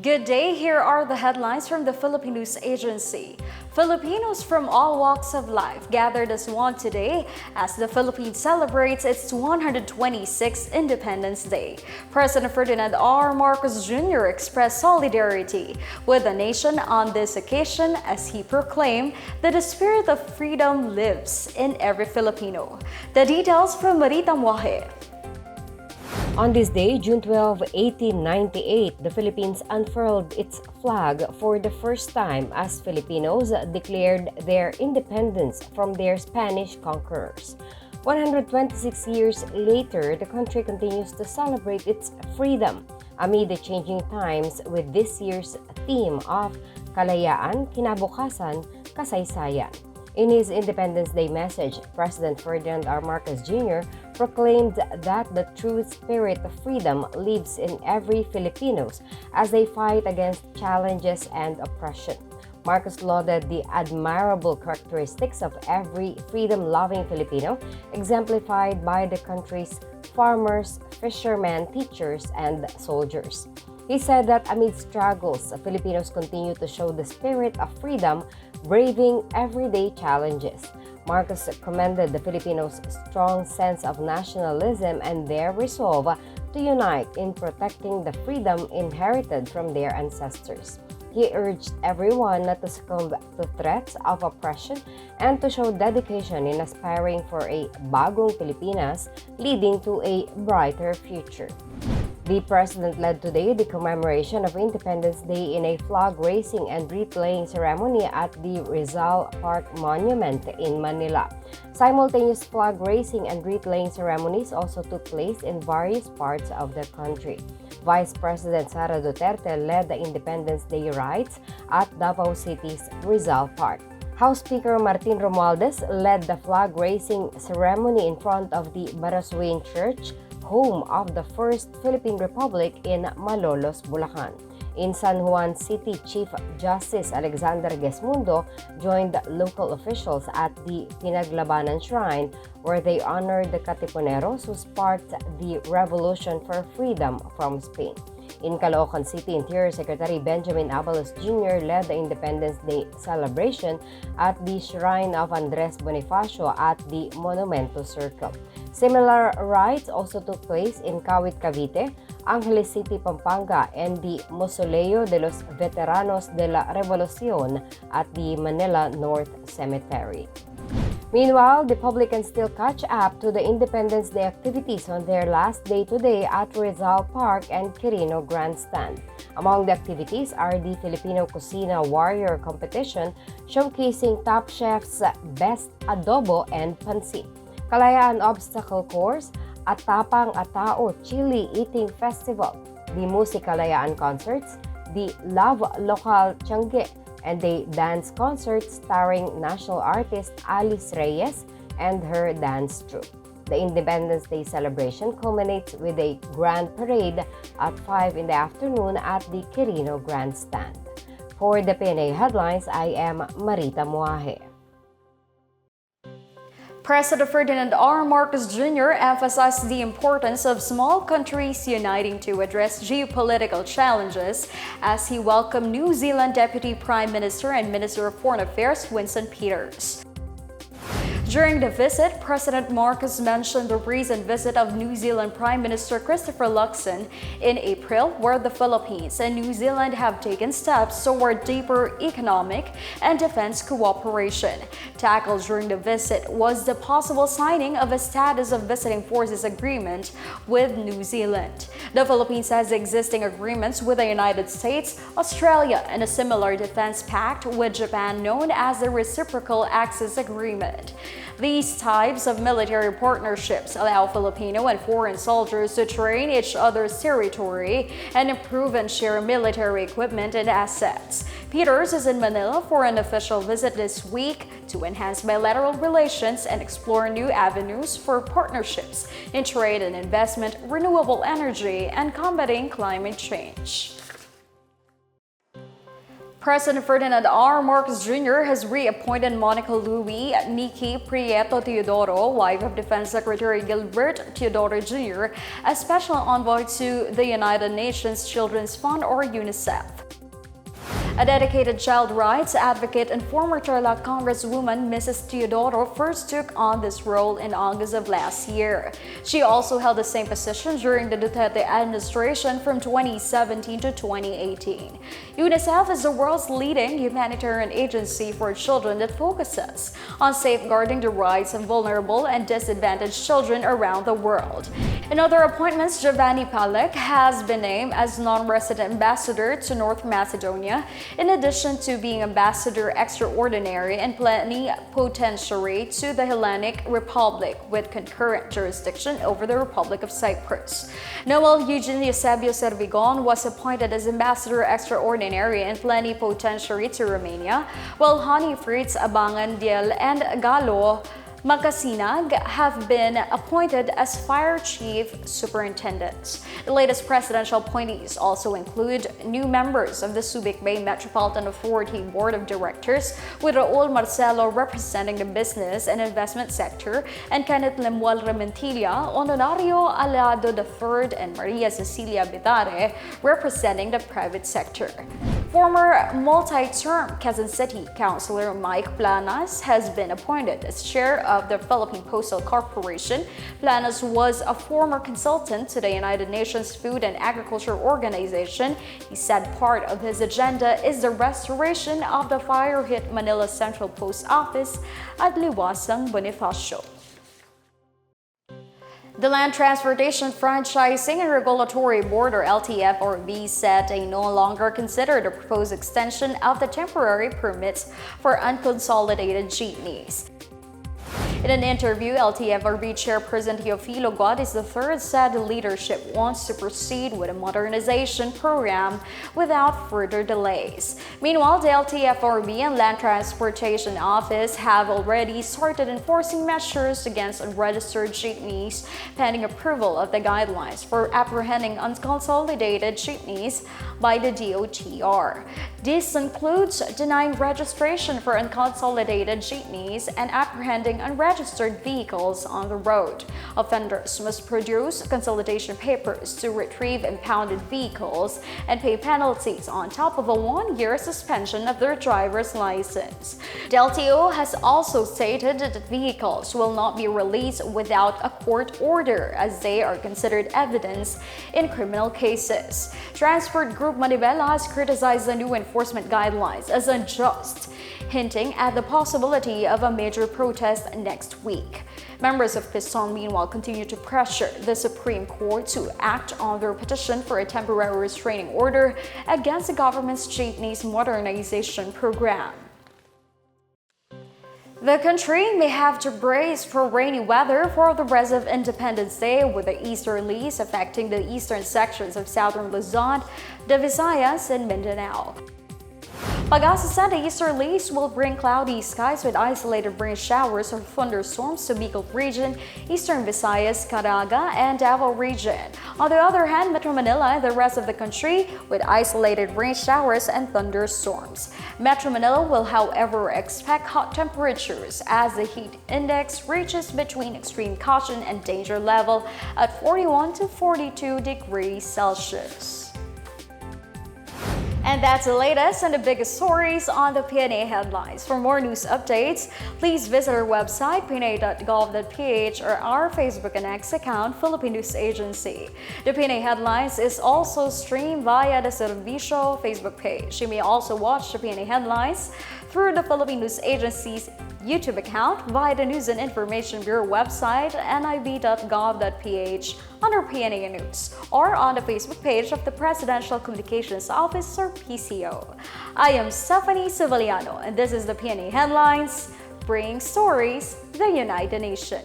Good day, here are the headlines from the Philippine News Agency. Filipinos from all walks of life gathered as one today as the Philippines celebrates its 126th Independence Day. President Ferdinand R. Marcos Jr. expressed solidarity with the nation on this occasion as he proclaimed that the spirit of freedom lives in every Filipino. The details from Marita Muaje. On this day, June 12, 1898, the Philippines unfurled its flag for the first time as Filipinos declared their independence from their Spanish conquerors. 126 years later, the country continues to celebrate its freedom amid the changing times with this year's theme of Kalayaan, Kinabukasan, Kasaysayan. In his Independence Day message, President Ferdinand R. Marcos Jr. proclaimed that the true spirit of freedom lives in every Filipinos as they fight against challenges and oppression. Marcos lauded the admirable characteristics of every freedom-loving Filipino, exemplified by the country's farmers, fishermen, teachers, and soldiers. He said that amid struggles, Filipinos continue to show the spirit of freedom, braving everyday challenges. Marcos commended the Filipinos' strong sense of nationalism and their resolve to unite in protecting the freedom inherited from their ancestors. He urged everyone not to succumb to threats of oppression and to show dedication in aspiring for a bagong Pilipinas leading to a brighter future. The President led today the commemoration of Independence Day in a flag raising and wreath-laying ceremony at the Rizal Park Monument in Manila. Simultaneous flag raising and wreath-laying ceremonies also took place in various parts of the country. Vice President Sara Duterte led the Independence Day rites at Davao City's Rizal Park. House Speaker Martin Romualdez led the flag-raising ceremony in front of the Baraswain Church, home of the First Philippine Republic in Malolos, Bulacan. In San Juan City, Chief Justice Alexander Gesmundo joined local officials at the Pinaglabanan Shrine, where they honored the Katipuneros who sparked the Revolution for Freedom from Spain. In Caloocan City, Interior Secretary Benjamin Abalos Jr. led the Independence Day celebration at the Shrine of Andres Bonifacio at the Monumento Circle. Similar rites also took place in Kawit, Cavite, Angeles City, Pampanga, and the Mausoleo de los Veteranos de la Revolucion at the Manila North Cemetery. Meanwhile, the public can still catch up to the Independence Day activities on their last day today at Rizal Park and Quirino Grandstand. Among the activities are the Filipino Cucina Warrior Competition, showcasing top chefs' best adobo and pancit, Kalayaan Obstacle Course, Atapang Atao Chili Eating Festival, the Musikalayaan Concerts, the Love Local Tiangge, and a dance concert starring national artist Alice Reyes and her dance troupe. The Independence Day celebration culminates with a grand parade at 5 in the afternoon at the Quirino Grandstand. For the Pna Headlines, I am Marita Muaje. President Ferdinand R. Marcos Jr. emphasized the importance of small countries uniting to address geopolitical challenges as he welcomed New Zealand Deputy Prime Minister and Minister of Foreign Affairs Winston Peters. During the visit, President Marcos mentioned the recent visit of New Zealand Prime Minister Christopher Luxon in April, where the Philippines and New Zealand have taken steps toward deeper economic and defense cooperation. Tackled during the visit was the possible signing of a status of visiting forces agreement with New Zealand. The Philippines has existing agreements with the United States, Australia, and a similar defense pact with Japan known as the Reciprocal Access Agreement. These types of military partnerships allow Filipino and foreign soldiers to train each other's territory and improve and share military equipment and assets. Peters is in Manila for an official visit this week to enhance bilateral relations and explore new avenues for partnerships in trade and investment, renewable energy, and combating climate change. President Ferdinand R. Marcos Jr. has reappointed Monica Louie Nikki Prieto Teodoro, wife of Defense Secretary Gilbert Teodoro Jr., as special envoy to the United Nations Children's Fund or UNICEF. A dedicated child rights advocate and former Tarlac Congresswoman Mrs. Teodoro first took on this role in August of last year. She also held the same position during the Duterte administration from 2017 to 2018. UNICEF is the world's leading humanitarian agency for children that focuses on safeguarding the rights of vulnerable and disadvantaged children around the world. In other appointments, Giovanni Palek has been named as non-resident ambassador to North Macedonia, in addition to being ambassador extraordinary and plenipotentiary to the Hellenic Republic with concurrent jurisdiction over the Republic of Cyprus. Noel Eugene Eusebio Servigon was appointed as ambassador extraordinary and plenipotentiary to Romania, while Hani Fritz Abangandiel and Galo Makasinag have been appointed as Fire Chief Superintendents. The latest presidential appointees also include new members of the Subic Bay Metropolitan Authority Board of Directors, with Raul Marcelo representing the business and investment sector, and Kenneth Lemuel Rementilla, Honorario Alado III, and Maria Cecilia Bitare representing the private sector. Former multi-term Quezon City Councilor Mike Planas has been appointed as chair of the Philippine Postal Corporation. Planas was a former consultant to the United Nations Food and Agriculture Organization. He said part of his agenda is the restoration of the fire-hit Manila Central Post Office at Liwasang Bonifacio. The Land Transportation Franchising and Regulatory Board, or LTFRB, said they no longer consider the proposed extension of the temporary permits for unconsolidated jeepneys. In an interview, LTFRB Chairperson Teofilo Guadis III said the leadership wants to proceed with a modernization program without further delays. Meanwhile, the LTFRB and Land Transportation Office have already started enforcing measures against unregistered jeepneys, pending approval of the guidelines for apprehending unconsolidated jeepneys by the DOTR. This includes denying registration for unconsolidated jeepneys and apprehending unregistered vehicles on the road. Offenders must produce consolidation papers to retrieve impounded vehicles and pay penalties on top of a 1-year suspension of their driver's license. The LTO has also stated that vehicles will not be released without a court order, as they are considered evidence in criminal cases. Transport Group Manibela has criticized the new enforcement guidelines as unjust, hinting at the possibility of a major protest next week. Members of Piston, meanwhile, continue to pressure the Supreme Court to act on their petition for a temporary restraining order against the government's jeepneys modernization program. The country may have to brace for rainy weather for the rest of Independence Day, with the easterlies affecting the eastern sections of southern Luzon, the Visayas, and Mindanao. Pag-asa said the easterlies will bring cloudy skies with isolated rain showers or thunderstorms to Bicol region, eastern Visayas, Caraga, and Davao region. On the other hand, Metro Manila and the rest of the country with isolated rain showers and thunderstorms. Metro Manila will, however, expect hot temperatures as the heat index reaches between extreme caution and danger level at 41 to 42 degrees Celsius. And that's the latest and the biggest stories on the Pna Headlines. For more news updates, please visit our website, pna.gov.ph, or our Facebook and X account, Philippine News Agency. The Pna Headlines is also streamed via the Servicio Facebook page. You may also watch the Pna Headlines through the Philippine News Agency's YouTube account, via the News and Information Bureau website, nib.gov.ph, under PNA News, or on the Facebook page of the Presidential Communications Office, or PCO. I am Stephanie Civiliano, and this is the PNA Headlines, bringing stories that unite the nation.